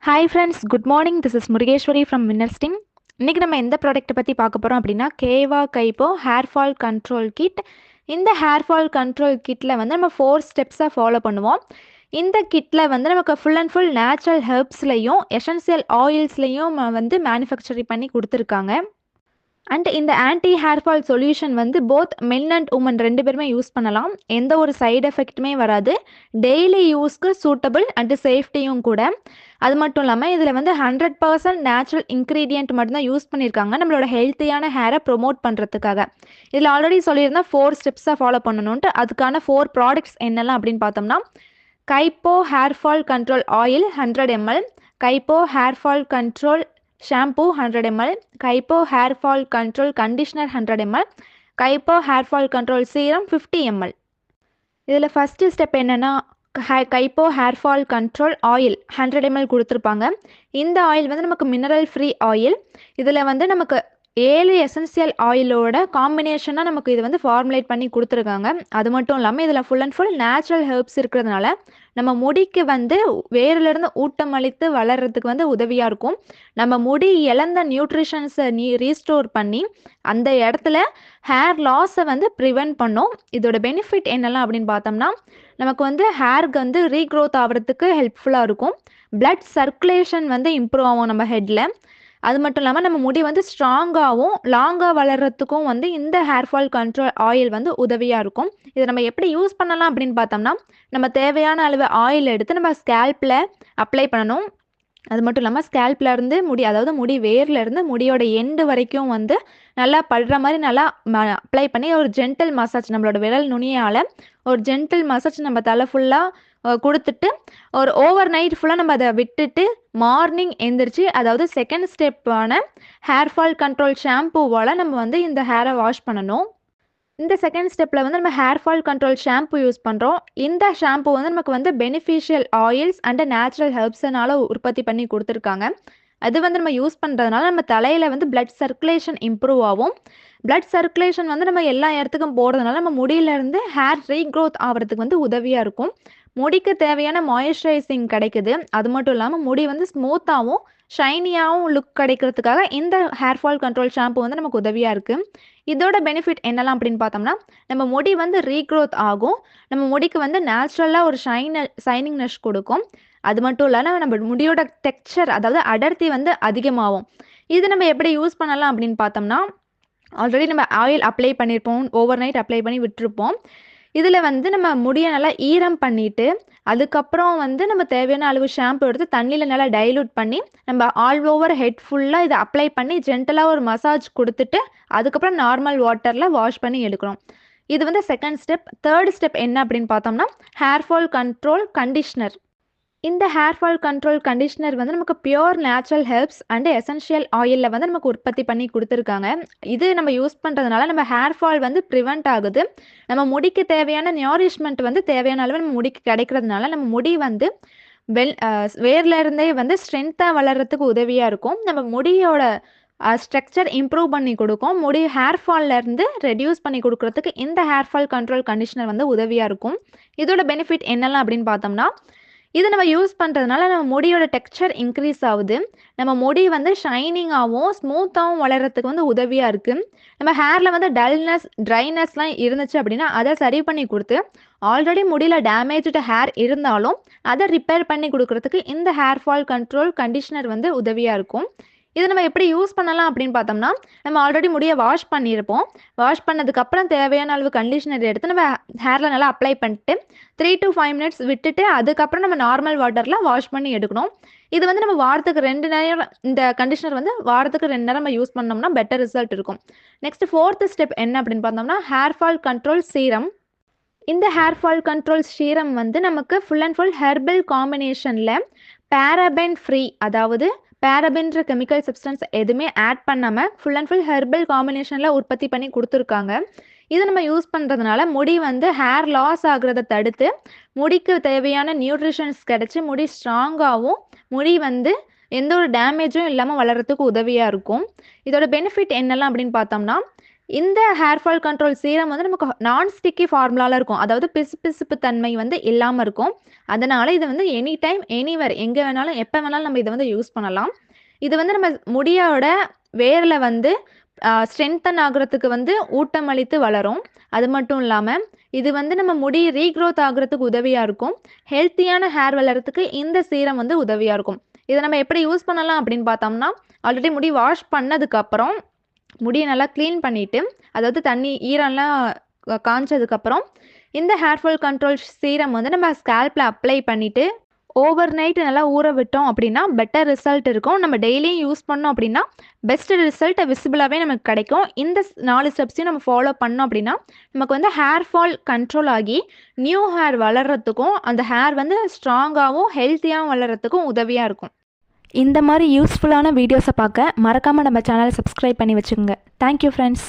Hi friends, good morning. This is Murugeswari from winners team. இன்றைக்கி நம்ம எந்த ப்ராடக்ட்டை பற்றி பார்க்க போகிறோம் அப்படின்னா, கேவா கைப்போ ஹேர் ஃபால் கண்ட்ரோல் கிட். இந்த ஹேர் ஃபால் கண்ட்ரோல் கிட்டில் வந்து நம்ம 4 ஸ்டெப்ஸாக ஃபாலோ பண்ணுவோம். இந்த கிட்டில் வந்து நமக்கு ஃபுல் அண்ட் ஃபுல் நேச்சுரல் ஹெர்ப்ஸ்லையும் எசென்சியல் ஆயில்ஸ்லையும் வந்து மேனுஃபேக்சரிங் பண்ணி கொடுத்துருக்காங்க. அண்ட் இந்த ஆன்டி ஹேர் ஃபால் சொல்யூஷன் வந்து போத் மென் அண்ட் உமன் 2 பேருமே யூஸ் பண்ணலாம். எந்த ஒரு சைடு எஃபெக்ட்டுமே வராது. டெய்லி யூஸ்க்கு சூட்டபிள் அண்ட் சேஃப்டியும் கூட. அது மட்டும் இல்லாமல் இதில் வந்து 100% நேச்சுரல் இன்க்ரீடியன்ட் மட்டும்தான் யூஸ் பண்ணியிருக்காங்க, நம்மளோட ஹெல்த்தியான ஹேரை ப்ரொமோட் பண்ணுறதுக்காக. இதில் ஆல்ரெடி சொல்லியிருந்தால் 4 ஸ்டெப்ஸாக ஃபாலோ பண்ணணுன்ட்டு. அதுக்கான 4 ப்ராடக்ட்ஸ் என்னெல்லாம் அப்படின்னு பார்த்தோம்னா, Kaipo hair fall control oil 100 ml, Kaipo hair fall control shampoo 100 ml, Kaipo hair fall control conditioner 100 ml, Kaipo hair fall control serum 50 ml. இதில் ஃபஸ்ட்டு ஸ்டெப் என்னென்னா, Kaipo hair fall control oil 100 ml கொடுத்துருப்பாங்க. இந்த ஆயில் வந்து நமக்கு மினரல் ஃப்ரீ ஆயில். இதில் வந்து நமக்கு 7 essential ஆயிலோட காம்பினேஷனாக நமக்கு இது வந்து ஃபார்முலேட் பண்ணி கொடுத்துருக்காங்க. அது மட்டும் இல்லாமல் இதில் full and full natural herbs இருக்கிறதுனால நம்ம முடிக்கு வந்து வேரிலிருந்து ஊட்டம் அளித்து வளர்கிறதுக்கு வந்து உதவியாக இருக்கும். நம்ம முடி இழந்த நியூட்ரிஷன்ஸை ரீஸ்டோர் பண்ணி அந்த இடத்துல ஹேர் லாஸை வந்து ப்ரிவென்ட் பண்ணும். இதோட பெனிஃபிட் என்னெல்லாம் அப்படின்னு பார்த்தோம்னா, நமக்கு வந்து ஹேருக்கு வந்து ரீக்ரோத் ஆகிறதுக்கு ஹெல்ப்ஃபுல்லாக இருக்கும். பிளட் சர்க்குலேஷன் வந்து இம்ப்ரூவ் ஆகும் நம்ம ஹெட்டில். அது மட்டும் இல்லாமல் நம்ம முடி வந்து ஸ்ட்ராங்காகவும் லாங்காக வளர்கிறதுக்கும் வந்து இந்த ஹேர் ஃபால் கண்ட்ரோல் ஆயில் வந்து உதவியாக இருக்கும். இதை நம்ம எப்படி யூஸ் பண்ணலாம் அப்படின்னு பார்த்தோம்னா, நம்ம தேவையான அளவு ஆயில் எடுத்து நம்ம ஸ்கேல்பில் அப்ளை பண்ணணும். அது மட்டும் இல்லாமல் ஸ்கேல்பில் இருந்து முடி, அதாவது முடி வேர்ல இருந்து முடியோட எண்டு வரைக்கும் வந்து நல்லா படுற மாதிரி நல்லா அப்ளை பண்ணி ஒரு ஜென்டில் மசாஜ், நம்மளோட விரல் நுனியால் ஒரு ஜென்டில் மசாஜ் நம்ம தலை ஃபுல்லாக கொடுத்துட்டு ஒரு ஓவர் நைட் ஃபுல்லாக நம்ம அதை விட்டுட்டு மார்னிங் எந்திரிச்சு, அதாவது செகண்ட் ஸ்டெப்பான ஹேர் ஃபால் கண்ட்ரோல் ஷாம்பூவால் நம்ம வந்து இந்த ஹேரை வாஷ் பண்ணணும். இந்த செகண்ட் ஸ்டெப்பில் வந்து நம்ம hair fall control shampoo use பண்ணுறோம். இந்த ஷாம்பு வந்து நமக்கு வந்து பெனிஃபிஷியல் ஆயில்ஸ் அண்ட் நேச்சுரல் ஹெர்ப்ஸ்னால உற்பத்தி பண்ணி கொடுத்துருக்காங்க. அது வந்து நம்ம யூஸ் பண்ணுறதுனால நம்ம தலையில் வந்து பிளட் சர்க்குலேஷன் இம்ப்ரூவ் ஆகும். பிளட் சர்க்குலேஷன் வந்து நம்ம எல்லா இடத்துக்கும் போகிறதுனால நம்ம முடியிலேருந்து ஹேர் ரீக்ரோத் ஆகிறதுக்கு வந்து உதவியாக இருக்கும். முடிக்கு தேவையான மாய்ஸ்சரைசிங் கிடைக்குது. அது மட்டும் இல்லாமல் முடி வந்து ஸ்மூத்தாகவும் ஷைனியாகவும் லுக் கிடைக்கிறதுக்காக இந்த ஹேர் ஃபால் கண்ட்ரோல் ஷாம்பு வந்து நமக்கு உதவியாக இருக்குது. இதோட பெனிஃபிட் என்னெல்லாம் அப்படின்னு பார்த்தோம்னா, நம்ம முடி வந்து ரீக்ரோத் ஆகும். நம்ம முடிக்கு வந்து நேச்சுரலாக ஒரு ஷைனிங்னஸ் கொடுக்கும். அது மட்டும் இல்லாமல் நம்ம முடியோட டெக்ஸ்சர், அதாவது அடர்த்தி வந்து அதிகமாகும். இது நம்ம எப்படி யூஸ் பண்ணலாம் அப்படின்னு பார்த்தோம்னா, ஆல்ரெடி நம்ம ஆயில் அப்ளை பண்ணியிருப்போம், ஓவர் நைட் அப்ளை பண்ணி விட்டுருப்போம். இதில் வந்து நம்ம முடியை நல்லா ஈரம் பண்ணிவிட்டு அதுக்கப்புறம் வந்து நம்ம தேவையான அளவு ஷாம்பு எடுத்து தண்ணியில் நல்லா டைலூட் பண்ணி நம்ம ஆல் ஓவர் ஹெட் ஃபுல்லாக இதை அப்ளை பண்ணி ஜென்டலாக ஒரு மசாஜ் கொடுத்துட்டு அதுக்கப்புறம் நார்மல் வாட்டரில் வாஷ் பண்ணி எடுக்கணும். இது வந்து செகண்ட் ஸ்டெப். தேர்ட் ஸ்டெப் என்ன அப்படின்னு பார்த்தோம்னா, ஹேர் ஃபால் கண்ட்ரோல் கண்டிஷனர். இந்த ஹேர் ஃபால் கண்ட்ரோல் கண்டிஷனர் வந்து நமக்கு pure natural herbs and essential ஆயிலில் வந்து நமக்கு உற்பத்தி பண்ணி கொடுத்துருக்காங்க. இது நம்ம யூஸ் பண்ணுறதுனால நம்ம ஹேர் ஃபால் வந்து ப்ரிவெண்ட் ஆகுது. நம்ம முடிக்கு தேவையான நியூரிஷ்மெண்ட் வந்து தேவையான அளவு நம்ம முடிக்கு கிடைக்கிறதுனால நம்ம முடி வந்து வேர்ல இருந்தே வந்து ஸ்ட்ரென்த்தாக வளர்கிறதுக்கு உதவியாக இருக்கும். நம்ம முடியோட ஸ்ட்ரக்சர் இம்ப்ரூவ் பண்ணி கொடுக்கும். முடி ஹேர் ஃபால்லேருந்து ரெடியூஸ் பண்ணி கொடுக்குறதுக்கு இந்த ஹேர் ஃபால் கண்ட்ரோல் கண்டிஷனர் வந்து உதவியாக இருக்கும். இதோட பெனிஃபிட் என்னெல்லாம் அப்படின்னு பார்த்தோம்னா, இது நம்ம யூஸ் பண்ணுறதுனால நம்ம முடியோட டெக்ஸ்சர் இன்க்ரீஸ் ஆகுது. நம்ம முடி வந்து ஷைனிங்காகவும் ஸ்மூத்தாகவும் வளர்கிறதுக்கு வந்து உதவியாக இருக்குது. நம்ம ஹேரில் வந்து டல்னஸ், ட்ரைனஸ்லாம் இருந்துச்சு அப்படின்னா அதை சரி பண்ணி கொடுத்து, ஆல்ரெடி முடியில் டேமேஜ்டு ஹேர் இருந்தாலும் அதை ரிப்பேர் பண்ணி கொடுக்குறதுக்கு இந்த ஹேர் ஃபால் கண்ட்ரோல் கண்டிஷனர் வந்து உதவியாக இருக்கும். இதை நம்ம எப்படி யூஸ் பண்ணலாம் அப்படின்னு பார்த்தோம்னா, நம்ம ஆல்ரெடி முடியை வாஷ் பண்ணியிருப்போம். வாஷ் பண்ணதுக்கப்புறம் தேவையான அளவு கண்டிஷனர் எடுத்து நம்ம ஹேரில் நல்லா அப்ளை பண்ணிட்டு 3 to 5 minutes விட்டுட்டு அதுக்கப்புறம் நம்ம நார்மல் வாட்டரில் வாஷ் பண்ணி எடுக்கணும். இது வந்து நம்ம வாரத்துக்கு 2 நேரம், இந்த கண்டிஷனர் வந்து வாரத்துக்கு 2 நேரம் நம்ம யூஸ் பண்ணோம்னா பெட்டர் ரிசல்ட் இருக்கும். நெக்ஸ்ட் ஃபோர்த் ஸ்டெப் என்ன அப்படின்னு பார்த்தோம்னா, ஹேர் ஃபால் கண்ட்ரோல் சீரம். இந்த ஹேர் ஃபால் கண்ட்ரோல் சீரம் வந்து நமக்கு ஃபுல் அண்ட் ஃபுல் ஹெர்பல் காம்பினேஷனில் பேராபென் ஃப்ரீ, அதாவது பேராபென்ற கெமிக்கல் சப்ஸ்டன்ஸ் எதுவுமே ஆட் பண்ணாமல் ஃபுல் அண்ட் ஃபுல் ஹெர்பல் காம்பினேஷனில் உற்பத்தி பண்ணி கொடுத்துருக்காங்க. இது நம்ம யூஸ் பண்ணுறதுனால முடி வந்து ஹேர் லாஸ் ஆகுறத தடுத்து முடிக்கு தேவையான நியூட்ரிஷன்ஸ் கிடச்சி முடி ஸ்ட்ராங்காகவும் முடி வந்து எந்த ஒரு டேமேஜும் இல்லாமல் வளர்கிறதுக்கு உதவியாக இருக்கும். இதோட பெனிஃபிட் என்னெல்லாம் அப்படின்னு பார்த்தோம்னா, இந்த ஹேர் ஃபால் கண்ட்ரோல் சீரம் வந்து நமக்கு நான் ஸ்டிக்கி ஃபார்முலாவில் இருக்கும். அதாவது பிசுபிசுப்பு தன்மை வந்து இல்லாமல் இருக்கும். அதனால் இதை வந்து எனி டைம் எனிவேர் எங்கே வேணாலும் எப்போ வேணாலும் நம்ம இதை வந்து யூஸ் பண்ணலாம். இது வந்து நம்ம முடியோட வேரில் வந்து ஸ்ட்ரென்தன் ஆகிறதுக்கு வந்து ஊட்டமளித்து வளரும். அது மட்டும் இல்லாமல் இது வந்து நம்ம முடி ரீக்ரோத் ஆகிறதுக்கு உதவியாக இருக்கும். ஹெல்த்தியான ஹேர் வளர்கிறதுக்கு இந்த சீரம் வந்து உதவியாக இருக்கும். இதை நம்ம எப்படி யூஸ் பண்ணலாம் அப்படின்னு பார்த்தோம்னா, ஆல்ரெடி முடி வாஷ் பண்ணதுக்கப்புறம் முடியை நல்லா க்ளீன் பண்ணிவிட்டு, அதாவது தண்ணி ஈரம்லாம் காஞ்சதுக்கப்புறம் இந்த ஹேர் ஃபால் கண்ட்ரோல் சீரம் வந்து நம்ம ஸ்கேல்பில் அப்ளை பண்ணிவிட்டு ஓவர் நைட் நல்லா ஊற விட்டோம் அப்படின்னா பெட்டர் ரிசல்ட் இருக்கும். நம்ம டெய்லியும் யூஸ் பண்ணோம் அப்படின்னா பெஸ்ட் ரிசல்ட் விசிபிளாகவே நமக்கு கிடைக்கும். இந்த 4 ஸ்டெப்ஸையும் நம்ம ஃபாலோ பண்ணோம் அப்படின்னா நமக்கு வந்து ஹேர் ஃபால் கண்ட்ரோல் ஆகி நியூ ஹேர் வளர்கிறதுக்கும் அந்த ஹேர் வந்து ஸ்ட்ராங்காகவும் ஹெல்த்தியாகவும் வளர்கிறதுக்கும் உதவியாக இருக்கும். இந்த மாதிரி யூஸ்ஃபுல்லான வீடியோஸை பார்க்க மறக்காமல் நம்ம சேனலை சப்ஸ்கிரைப் பண்ணி வச்சுக்கோங்க. Thank you friends.